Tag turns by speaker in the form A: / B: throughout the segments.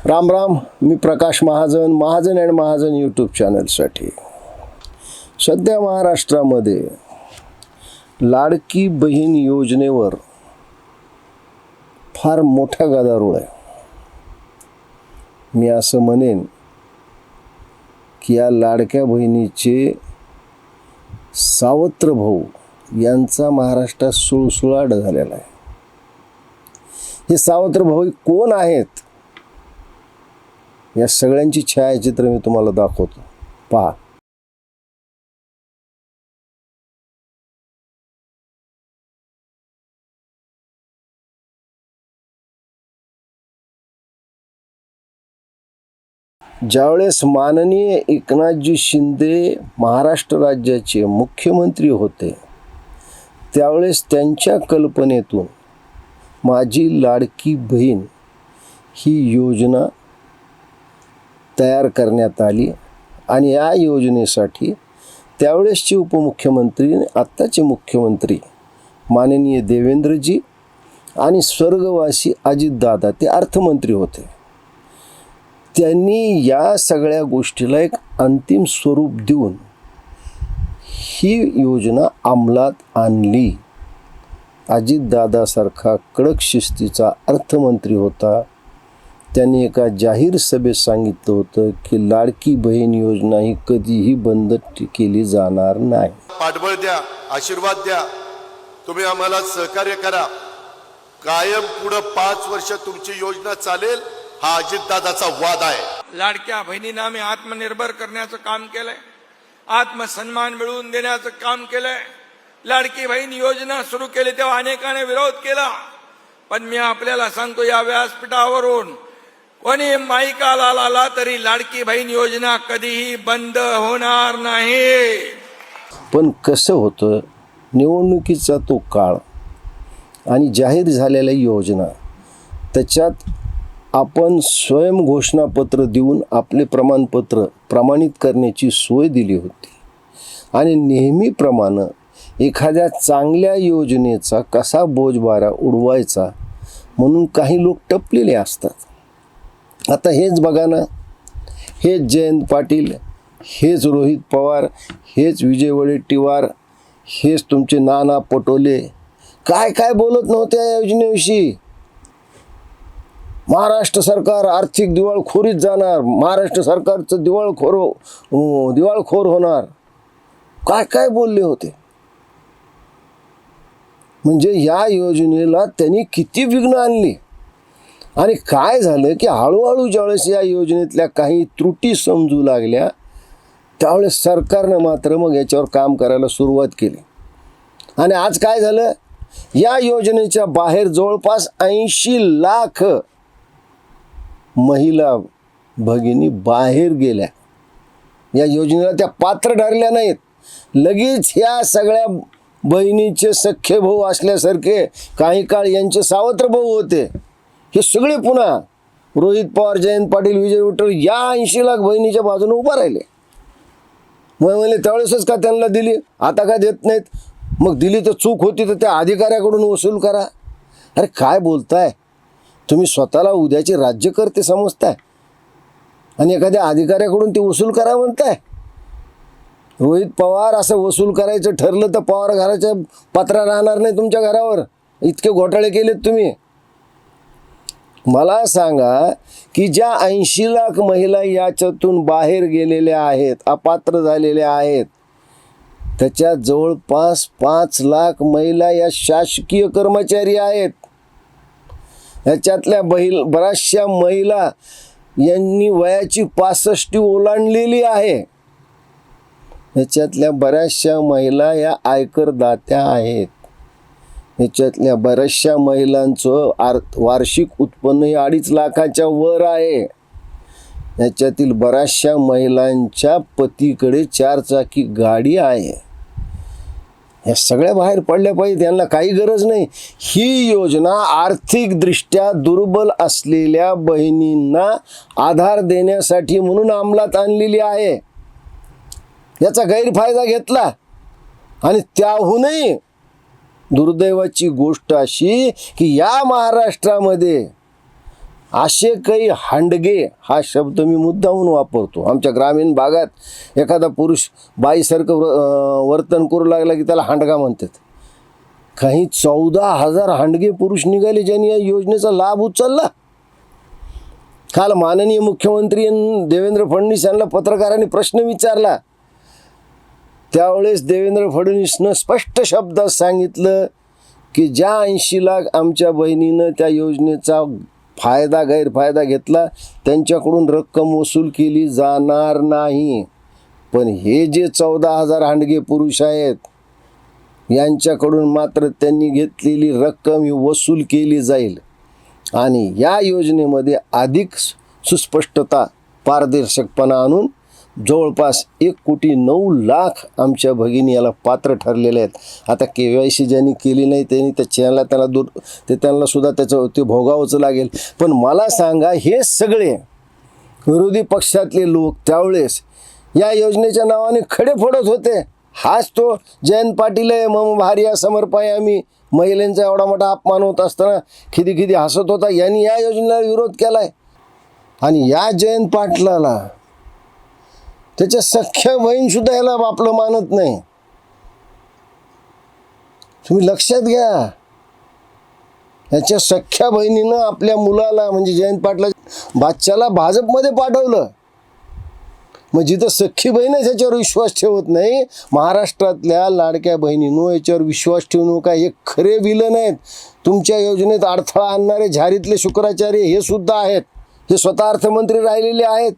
A: राम राम. मी Prakash Mahajan, Mahajan and Mahajan YouTube चॅनलसाठी. सध्या महाराष्ट्रामध्ये लाडकी बहीण योजनेवर फार मोठा गदारोळ आहे. मी असं म्हणेन की या लाडक्या बहिणीचे सावत्र भाऊ यांचा महाराष्ट्रात सुळसुळाट झालेला आहे. हे सावत्र भाऊ कोण आहेत या सगळ्यांची छायाचित्र मी तुम्हाला दाखवतो, पहा. ज्यावेळेस माननीय एकनाथजी शिंदे महाराष्ट्र राज्याचे मुख्यमंत्री होते त्यावेळेस त्यांच्या कल्पनेतून माझी लाडकी बहीण ही योजना तयार करण्यात आली आणि या योजनेसाठी त्यावेळेसचे उपमुख्यमंत्री, आत्ताचे मुख्यमंत्री माननीय देवेंद्रजी आणि स्वर्गवासी अजितदादा ते अर्थमंत्री होते. त्यांनी या सगळ्या गोष्टीला एक अंतिम स्वरूप देऊन ही योजना अंमलात आणली. अजितदादासारखा कडक शिस्तीचा अर्थमंत्री होता. त्यांनी एका जाहीर सभेत सांगितलं होतं की लाडकी बहीण योजना ही कधीही बंद केली जाणार नाही.
B: पाठबळ द्या, आशीर्वाद द्या, तुम्ही आम्हाला सहकार्य करा. कायम पुढे 5 वर्ष तुमची योजना चालेल हा अजितदादाचा वाद आहे.
C: लाडक्या बहिणींना आम्ही आत्मनिर्भर करण्याचं काम केलंय, आत्मसन्मान मिळवून देण्याचं काम केलंय. लाडकी बहीण योजना सुरू केली तेव्हा अनेकाने विरोध केला, पण मी आपल्याला सांगतो या व्यासपीठावरून कोणी माईकाला लाला तरी लाडकी बहीण योजना कधीही बंद होणार नाही.
A: पण कसं होतं, निवडणुकीचा तो काळ आणि जाहीर झालेल्या योजना त्याच्यात आपण स्वयं घोषणापत्र देऊन आपले प्रमाणपत्र प्रमाणित करण्याची सोय दिली होती आणि नेहमीप्रमाणे एखाद्या चांगल्या योजनेचा कसा बोजबारा उडवायचा म्हणून काही लोक टपलेले असतात. आता हेच बघा ना, हेच जयंत पाटील, हेच रोहित पवार, हेच विजय वडेट्टीवार, हेच तुमचे नाना पटोले काय काय बोलत नव्हते या योजनेविषयी. महाराष्ट्र सरकार आर्थिक दिवाळखोरीत जाणार, महाराष्ट्र सरकारचं दिवाळखोर होणार, काय काय बोलले होते. म्हणजे या योजनेला त्यांनी किती विघ्न आणली. आणि काय झालं की हळूहळू ज्यावेळेस या योजनेतल्या काही त्रुटी समजू लागल्या त्यावेळेस सरकारनं मात्र मग याच्यावर काम करायला सुरुवात केली. आणि आज काय झालं, या योजनेच्या बाहेर जवळपास 80 लाख महिला भगिनी बाहेर गेल्या. या योजनेला त्या पात्र ठरल्या नाहीत. लगेच ह्या सगळ्या बहिणीचे सख्खे भाऊ असल्यासारखे काही काळ यांचे सावत्र भाऊ होते, हे सगळे पुन्हा रोहित पवार, जयंत पाटील, विजय वडेट्टीवार या 80 लाख बहिणीच्या बाजूने उभा राहिले. मग म्हणले त्यावेळेसच का त्यांना दिली, आता का देत नाहीत. मग दिली तर चूक होती तर त्या अधिकाऱ्याकडून वसूल करा. अरे काय बोलताय तुम्ही, स्वतःला उद्याचे राज्यकर्ते समजताय आणि एखाद्या अधिकाऱ्याकडून ते वसूल करा म्हणताय. रोहित पवार असं वसूल करायचं ठरलं तर पवार घराच्या पत्रा राहणार नाही तुमच्या घरावर. इतके घोटाळे केलेत तुम्ही. मला सांगा की ज्या 80 लाख महिला याच्यातून बाहेर गेलेल्या आहेत, अपात्र झालेल्या आहेत, त्याच्यात जवळपास 5 लाख महिला या शासकीय कर्मचारी आहेत. याच्यातल्या बऱ्याचशा महिला यांनी वयाची 65 ओलांडलेली आहे. याच्यातल्या बऱ्याचशा महिला या आयकरदात्या आहेत. याच्यातल्या बऱ्याचशा महिलांचं वार्षिक उत्पन्न हे 2.5 लाखाच्या वर आहे. याच्यातील बऱ्याचशा महिलांच्या पतीकडे 4 चाकी गाडी आहे. या सगळ्या बाहेर पडल्या पाहिजे, त्यांना काही गरज नाही. ही योजना आर्थिकदृष्ट्या दुर्बल असलेल्या बहिणींना आधार देण्यासाठी म्हणून अंमलात आणलेली आहे. याचा गैरफायदा घेतला आणि त्याहूनही दुर्दैवाची गोष्ट अशी की या महाराष्ट्रामध्ये असे काही हांडगे हा शब्द मी मुद्दामून वापरतो. आमच्या ग्रामीण भागात एखादा पुरुष बाईसारखं वर्तन करू लागला की त्याला हांडगा म्हणतात. काही 14,000 हांडगे पुरुष निघाले ज्यांनी या योजनेचा लाभ उचलला. काल माननीय मुख्यमंत्री देवेंद्र फडणवीस यांना पत्रकारांनी प्रश्न विचारला. त्यावेळेस देवेंद्र फडणवीसनं स्पष्ट शब्दात सांगितलं की ज्या 80 लाख आमच्या बहिणीनं त्या योजनेचा गैरफायदा घेतला त्यांच्याकडून रक्कम वसूल केली जाणार नाही. पण हे जे 14,000 हांडगे पुरुष आहेत यांच्याकडून मात्र त्यांनी घेतलेली रक्कम ही वसूल केली जाईल. आणि या योजनेमध्ये अधिक सुस्पष्टता पारदर्शकपणा आणून जवळपास 1,09,00,000 आमच्या भगिनी याला पात्र ठरलेले आहेत. आता KYC ज्यांनी केली नाही त्यांनी त्यांना सुद्धा ते भोगावंच लागेल. पण मला सांगा, हे सगळे विरोधी पक्षातले लोक त्यावेळेस या योजनेच्या नावाने खडे फोडत होते. हाच तो जयंत पाटील आहे, मम भार्या समर्पाय आम्ही, महिलांचा एवढा मोठा अपमान होत असताना खिदी हसत होता. यांनी या योजनेला विरोध केलाय. आणि या जयंत पाटलाला त्याच्या सख्या बहीण सुद्धा याला आपलं मानत नाही. तुम्ही लक्षात घ्या, याच्या सख्या बहिणीनं आपल्या मुलाला म्हणजे जयंत पाटला बादशाला भाजपमध्ये पाठवलं. मग जिथं सख्खी बहीणच याच्यावर विश्वास ठेवत नाही, महाराष्ट्रातल्या लाडक्या बहिणींनो याच्यावर विश्वास ठेवू नका. हे खरे विलन आहेत. तुमच्या योजनेत अडथळा आणणारे झारीतले शुक्राचार्य हे सुद्धा आहेत. हे स्वतः अर्थमंत्री राहिलेले आहेत.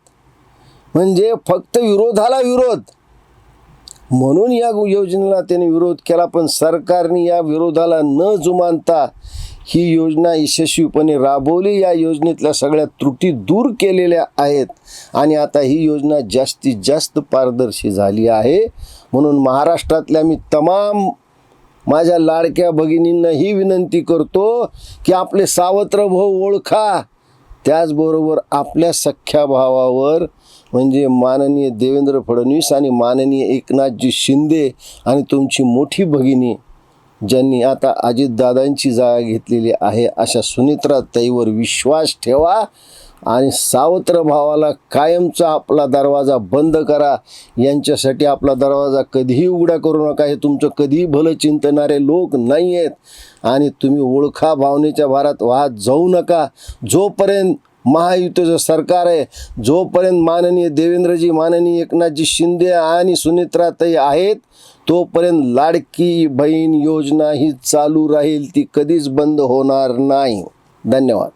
A: म्हणजे फक्त विरोधाला विरोध म्हणून या योजनेला त्याने विरोध केला. पण सरकारने या विरोधाला न जुमानता ही योजना यशस्वीपणे राबवली. या योजनेतल्या सगळ्या त्रुटी दूर केलेल्या आहेत आणि आता ही योजना जास्तीत जास्त पारदर्शी झाली आहे. म्हणून महाराष्ट्रातल्या मी तमाम माझ्या लाडक्या भगिनींना ही विनंती करतो की आपले सावत्र भाऊ ओळखा. त्याचबरोबर आपल्या सख्या भावावर म्हणजे माननीय देवेंद्र फडणवीस आणि माननीय एकनाथजी शिंदे आणि तुमची मोठी भगिनी ज्यांनी आता अजितदादांची जागा घेतलेली आहे अशा सुनित्राताईवर विश्वास ठेवा आणि सावत्र भावाला कायमचा आपला दरवाजा बंद करा. यांच्यासाठी आपला दरवाजा कधीही उघडा करू नका. हे तुमचं कधीही भलं चिंतणारे लोक नाही आहेत. आणि तुम्ही ओळखा, भावनेच्या भारात वाहत जाऊ नका. जोपर्यंत महायुतीचं सरकार आहे, जोपर्यंत माननीय देवेंद्रजी, माननीय एकनाथजी शिंदे आणि सुनित्राताई आहेत, तोपर्यंत लाडकी बहीण योजना ही चालू राहील. ती कधीच बंद होणार नाही. धन्यवाद.